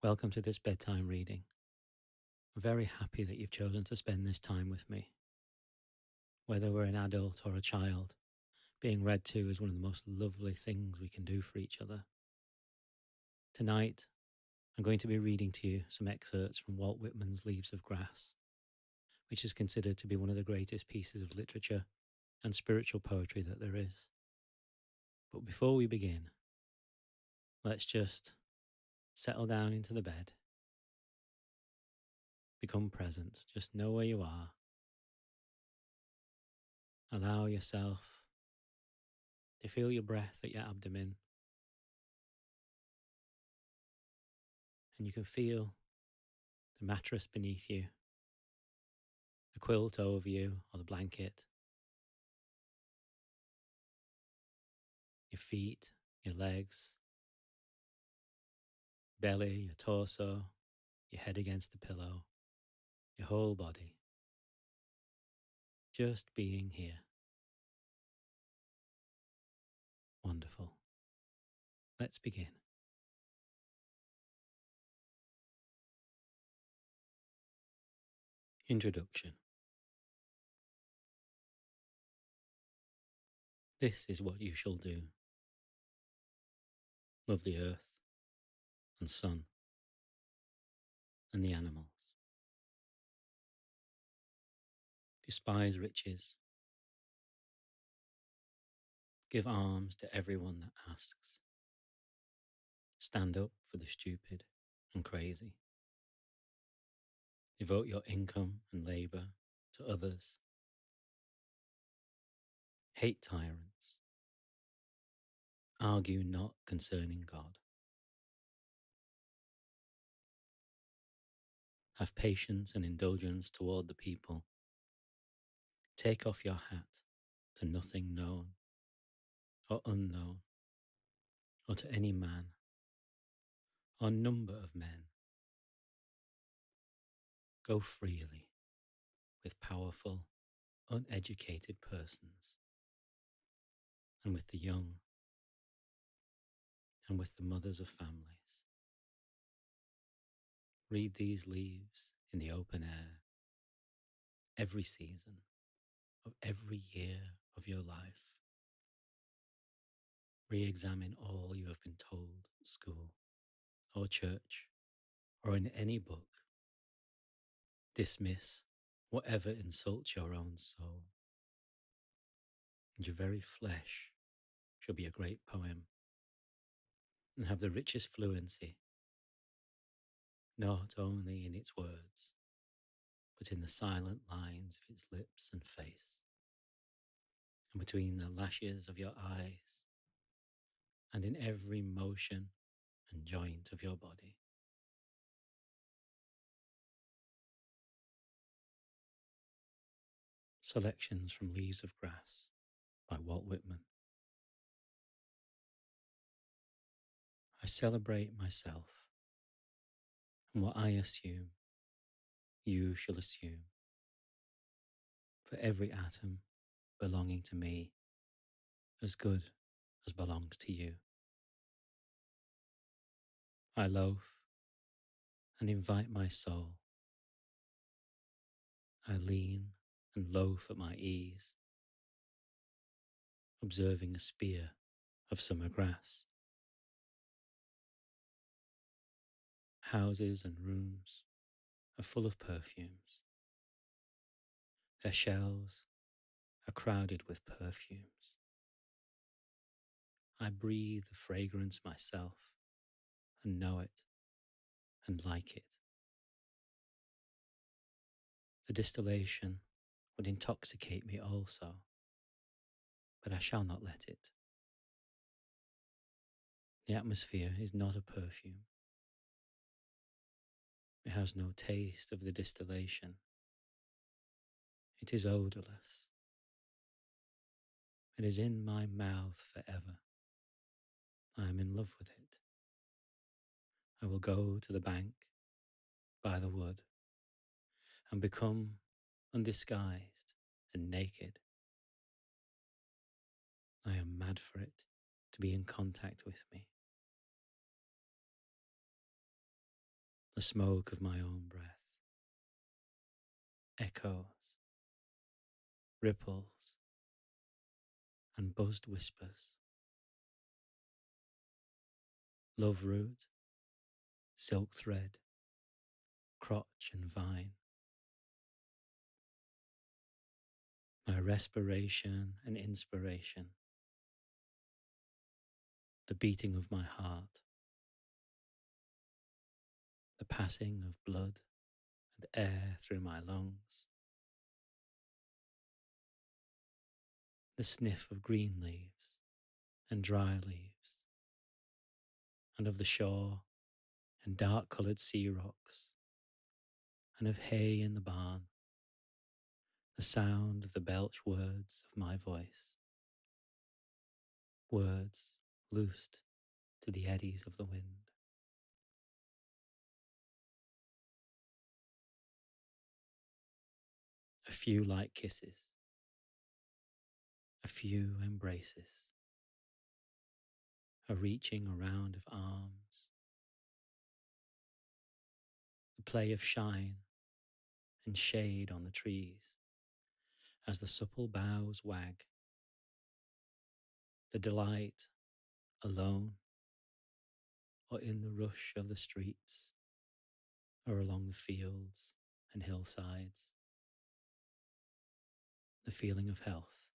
Welcome to this bedtime reading. I'm very happy that you've chosen to spend this time with me. Whether we're an adult or a child, being read to is one of the most lovely things we can do for each other. Tonight, I'm going to be reading to you some excerpts from Walt Whitman's Leaves of Grass, which is considered to be one of the greatest pieces of literature and spiritual poetry that there is. But before we begin, let's just settle down into the bed, become present, just know where you are, allow yourself to feel your breath at your abdomen, and you can feel the mattress beneath you, the quilt over you, or the blanket, your feet, your legs, belly, your torso, your head against the pillow, your whole body. Just being here. Wonderful. Let's begin. Introduction. This is what you shall do. Love the earth and sun and the animals. Despise riches. Give alms to everyone that asks. Stand up for the stupid and crazy. Devote your income and labour to others. Hate tyrants. Argue not concerning God. Have patience and indulgence toward the people. Take off your hat to nothing known or unknown, or to any man or number of men. Go freely with powerful, uneducated persons, and with the young, and with the mothers of families. Read these leaves in the open air, every season of every year of your life. Re-examine all you have been told at school or church or in any book. Dismiss whatever insults your own soul. And your very flesh shall be a great poem and have the richest fluency, not only in its words, but in the silent lines of its lips and face, and between the lashes of your eyes, and in every motion and joint of your body. Selections from Leaves of Grass by Walt Whitman. I celebrate myself, and what I assume, you shall assume. For every atom belonging to me, as good as belongs to you. I loaf and invite my soul. I lean and loaf at my ease, observing a spear of summer grass. Houses and rooms are full of perfumes. Their shelves are crowded with perfumes. I breathe the fragrance myself and know it and like it. The distillation would intoxicate me also, but I shall not let it. The atmosphere is not a perfume. It has no taste of the distillation. It is odorless. It is in my mouth forever. I am in love with it. I will go to the bank, by the wood, and become undisguised and naked. I am mad for it to be in contact with me. the smoke of my own breath, echoes, ripples, and buzzed whispers, love root, silk thread, crotch and vine, my respiration and inspiration, the beating of my heart, the passing of blood and air through my lungs, the sniff of green leaves and dry leaves, and of the shore and dark-coloured sea rocks, and of hay in the barn, the sound of the belch words of my voice, words loosed to the eddies of the wind. A few light kisses, a few embraces, a reaching around of arms, the play of shine and shade on the trees as the supple boughs wag, the delight alone or in the rush of the streets or along the fields and hillsides, the feeling of health,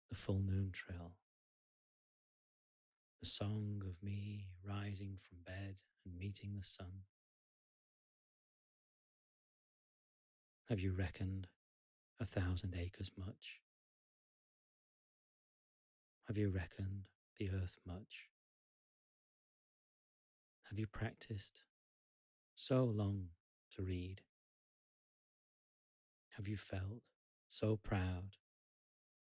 the full noon trill, the song of me rising from bed and meeting the sun. Have you reckoned 1,000 acres much? Have you reckoned the earth much? Have you practiced so long to read? Have you felt so proud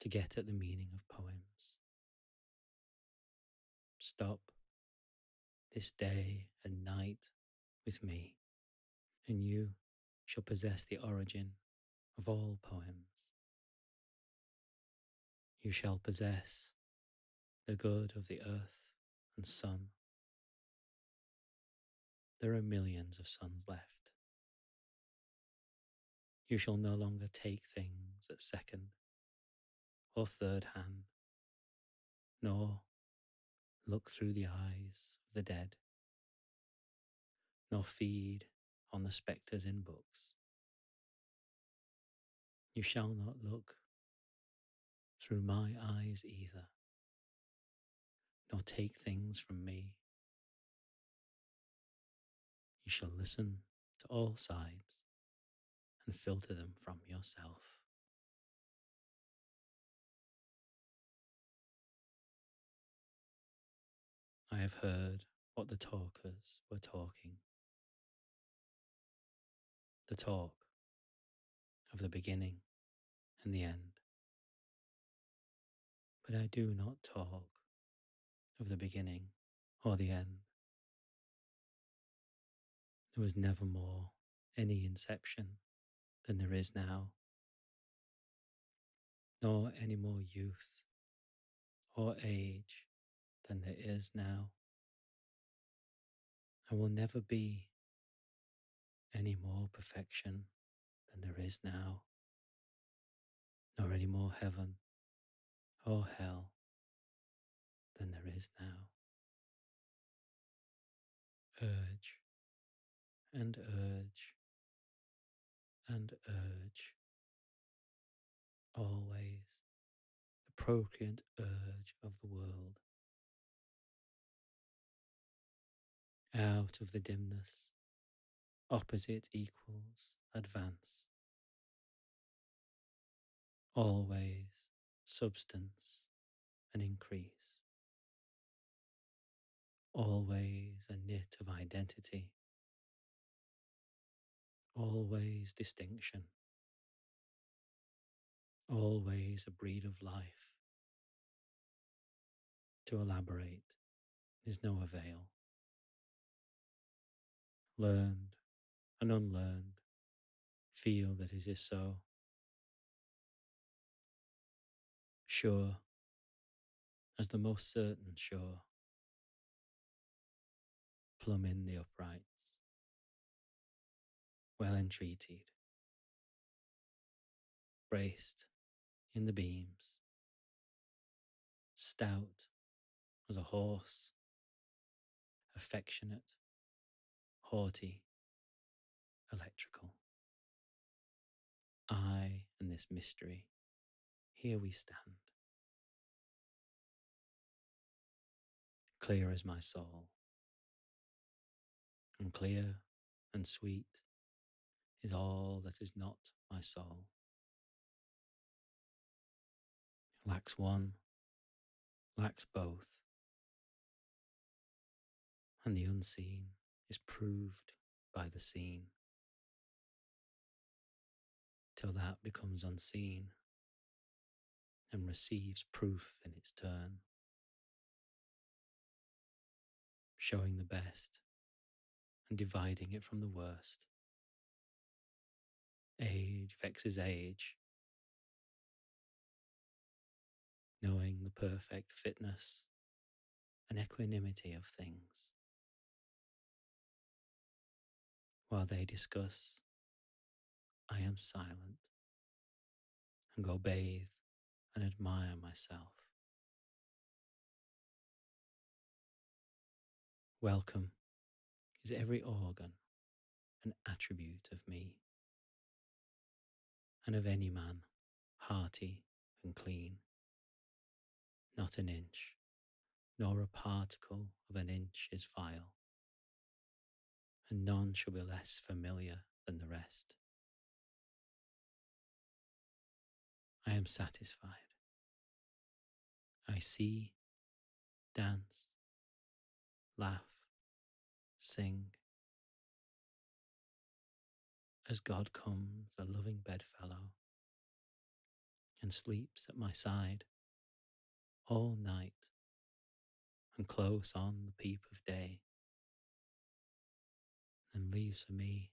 to get at the meaning of poems? Stop this day and night with me, and you shall possess the origin of all poems. You shall possess the good of the earth and sun. There are millions of suns left. You shall no longer take things at second or third hand, nor look through the eyes of the dead, nor feed on the spectres in books. You shall not look through my eyes either, nor take things from me. You shall listen to all sides and filter them from yourself. I have heard what the talkers were talking, the talk of the beginning and the end. But I do not talk of the beginning or the end. There was never more any inception than there is now, nor any more youth or age than there is now. I will never be any more perfection than there is now, nor any more heaven or hell than there is now. Urge and urge and urge, always the procreant urge of the world. Out of the dimness, opposite equals advance. Always substance and increase. Always a knit of identity. Always distinction. Always a breed of life. To elaborate is no avail. Learned and unlearned feel that it is so. Sure as the most certain sure. plumb in the uprights, well entreated, braced in the beams, stout as a horse, affectionate, haughty, electrical. I and this mystery, here we stand, clear as my soul, and clear and sweet is all that is not my soul. Lacks one, lacks both, and the unseen is proved by the seen, till that becomes unseen and receives proof in its turn, showing the best and dividing it from the worst. Age vexes age, knowing the perfect fitness and equanimity of things. While they discuss, I am silent and go bathe and admire myself. Welcome is every organ and attribute of me, and of any man, hearty and clean. Not an inch, nor a particle of an inch is vile, and none shall be less familiar than the rest. I am satisfied. I see, dance, laugh, sing, as God comes a loving bedfellow, and sleeps at my side all night, and close on the peep of day, and leaves for me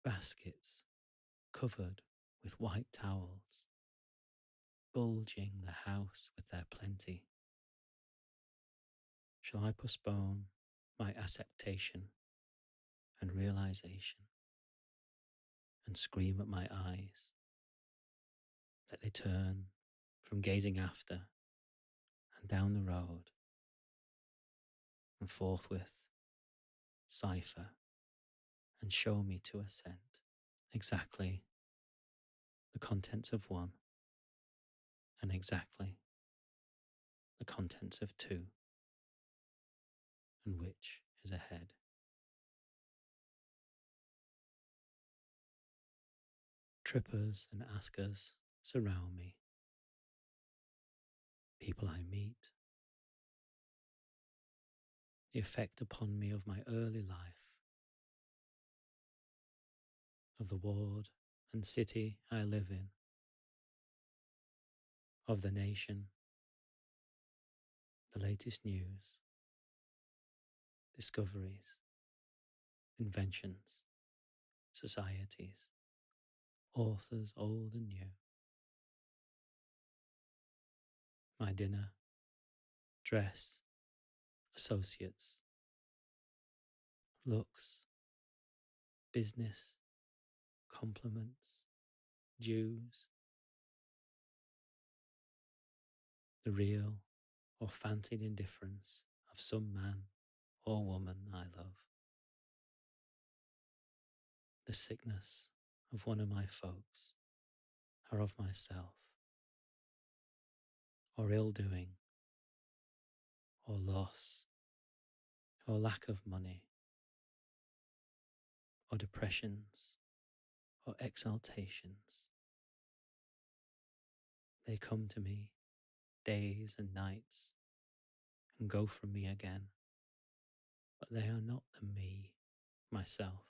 baskets covered with white towels, bulging the house with their plenty. Shall I postpone my acceptation and realization, and scream at my eyes that they turn from gazing after and down the road, and forthwith cipher and show me to assent exactly the contents of one, and exactly the contents of two, and which is ahead. Trippers and askers surround me, people I meet, the effect upon me of my early life, of the ward and city I live in, of the nation, the latest news, discoveries, inventions, societies, authors old and new. My dinner, dress, associates, looks, business, compliments, dues, the real or fancied indifference of some man or woman I love, the sickness of one of my folks, or of myself, or ill doing, or loss, or lack of money, or depressions, or exaltations. They come to me days and nights and go from me again, but they are not the me, myself.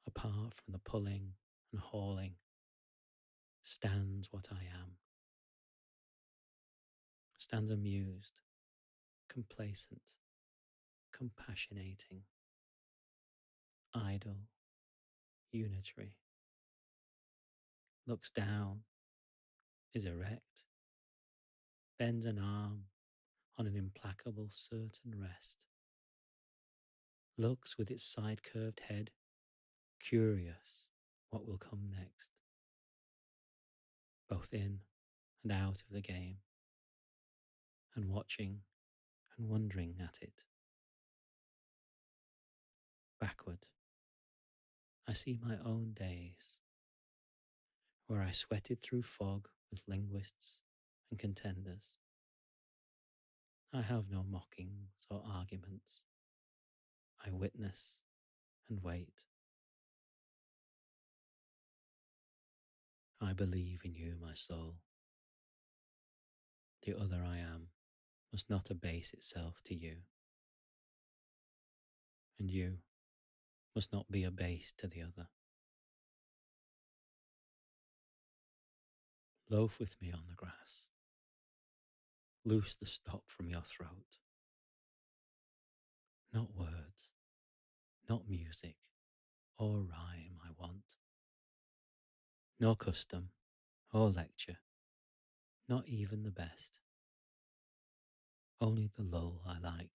Apart from the pulling and hauling stands what I am, stands amused, complacent, compassionating, idle, unitary, looks down, is erect, bends an arm on an implacable certain rest, looks with its side-curved head, curious what will come next, both in and out of the game, and watching and wondering at it. Backward, I see my own days, where I sweated through fog with linguists and contenders. I have no mockings or arguments. I witness and wait. I believe in you, my soul. The other I am must not abase itself to you, and you must not be abased to the other. Loaf with me on the grass. Loose the stop from your throat. Not words, not music or rhyme I want, nor custom or lecture, not even the best. Only the lull I like,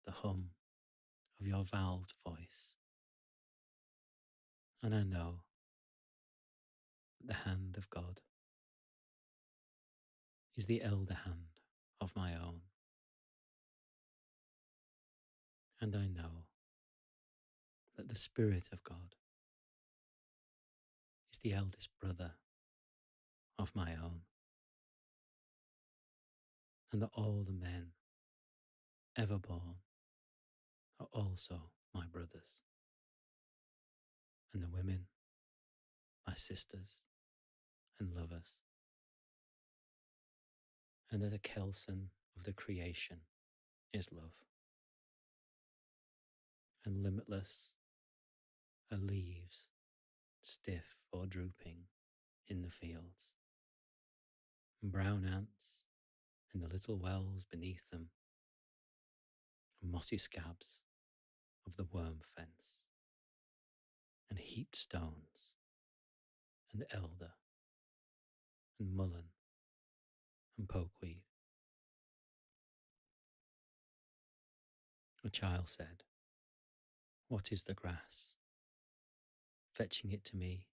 the hum of your valved voice. And I know that the hand of God is the elder hand of my own. And I know that the Spirit of God is the eldest brother of my own. And that all the men ever born are also my brothers, and the women my sisters and lovers, and that a kelson of the creation is love, and limitless are leaves stiff or drooping in the fields, and brown ants in the little wells beneath them, and mossy scabs of the worm fence, and heaped stones, and elder, and mullein, and pokeweed. A child said, "What is the grass?" fetching it to me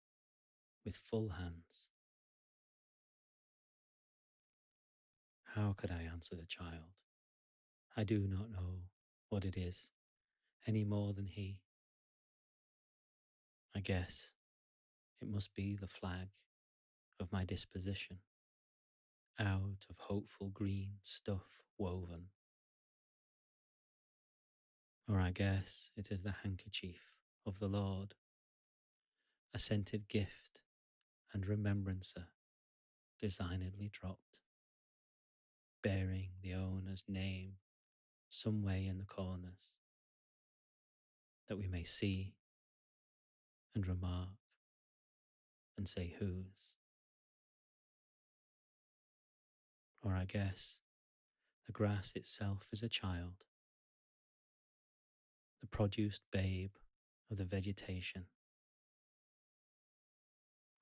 with full hands. How could I answer the child? I do not know what it is any more than he. I guess it must be the flag of my disposition, out of hopeful green stuff woven. Or I guess it is the handkerchief of the Lord, a scented gift and remembrancer designedly dropped, bearing the owner's name some way in the corners, that we may see and remark and say whose. Or I guess the grass itself is a child, the produced babe of the vegetation.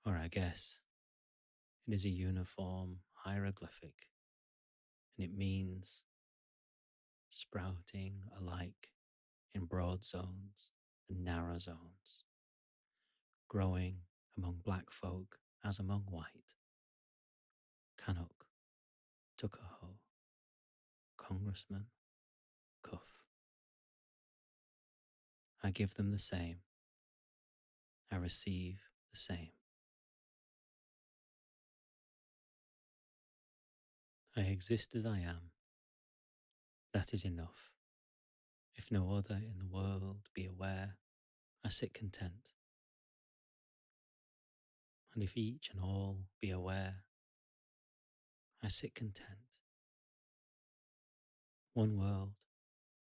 Or I guess it is a uniform hieroglyphic, and it means sprouting alike in broad zones and narrow zones, growing among black folk as among white, Canuck, Tuckahoe, Congressman, Cuff. I give them the same, I receive the same. I exist as I am. That is enough. If no other in the world be aware, I sit content. And if each and all be aware, I sit content. One world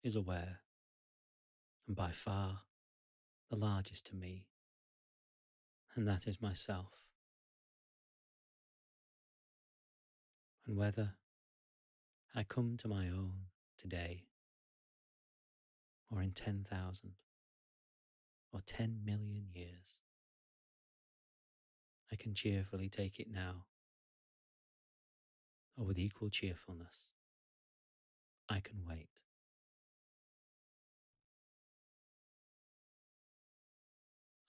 is aware, and by far the largest to me, and that is myself. And whether I come to my own today, or in 10,000, or 10,000,000 years, I can cheerfully take it now, or with equal cheerfulness, I can wait.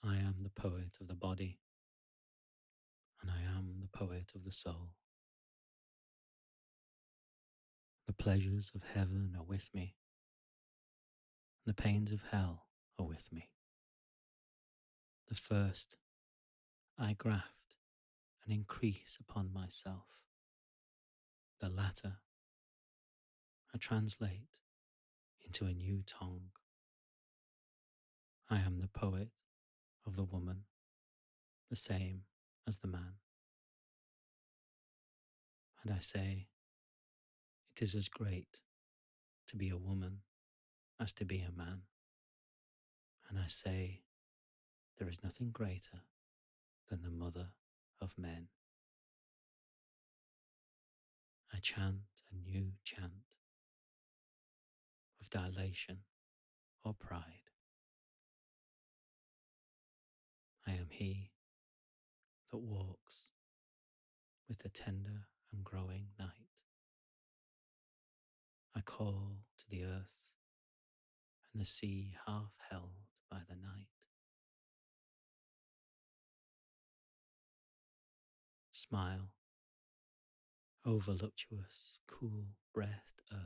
I am the poet of the body, and I am the poet of the soul. The pleasures of heaven are with me, and the pains of hell are with me. The first I graft and increase upon myself. The latter I translate into a new tongue. I am the poet of the woman, the same as the man. And I say, it is as great to be a woman as to be a man. And I say, there is nothing greater than the mother of men. I chant a new chant of dilation or pride. I am he that walks with the tender and growing night. I call to the earth and the sea half held by the night. Smile, O voluptuous, cool-breathed earth,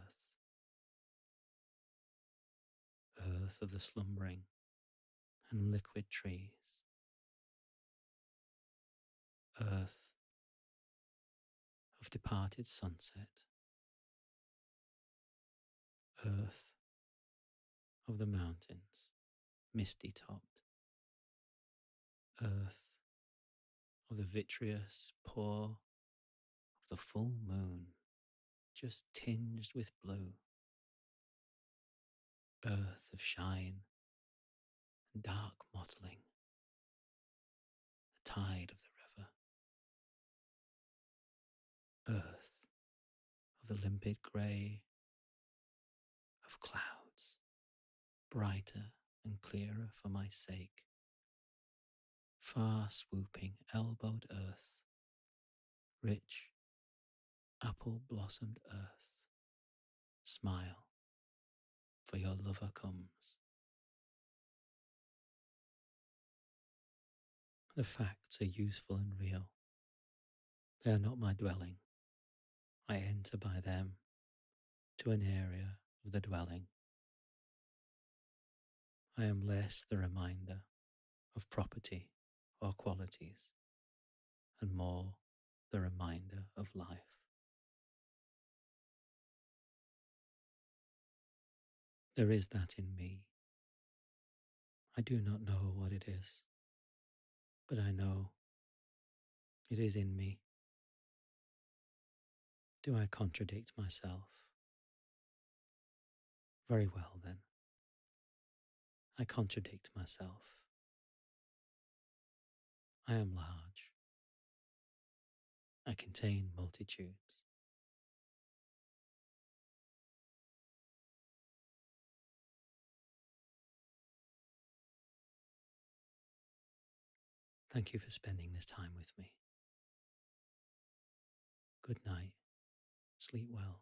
earth of the slumbering and liquid trees, earth of departed sunset, earth of the mountains, misty-topped, earth of the vitreous pour of the full moon, just tinged with blue, earth of shine and dark mottling, the tide of the river, earth of the limpid grey of clouds, brighter and clearer for my sake, far swooping elbowed earth, rich apple blossomed earth, smile, for your lover comes. The facts are useful and real. They are not my dwelling. I enter by them to an area of the dwelling. I am less the reminder of property or qualities, and more the reminder of life. There is that in me. I do not know what it is, but I know it is in me. Do I contradict myself? Very well, then. I contradict myself. I am large. I contain multitudes. Thank you for spending this time with me. Good night. Sleep well.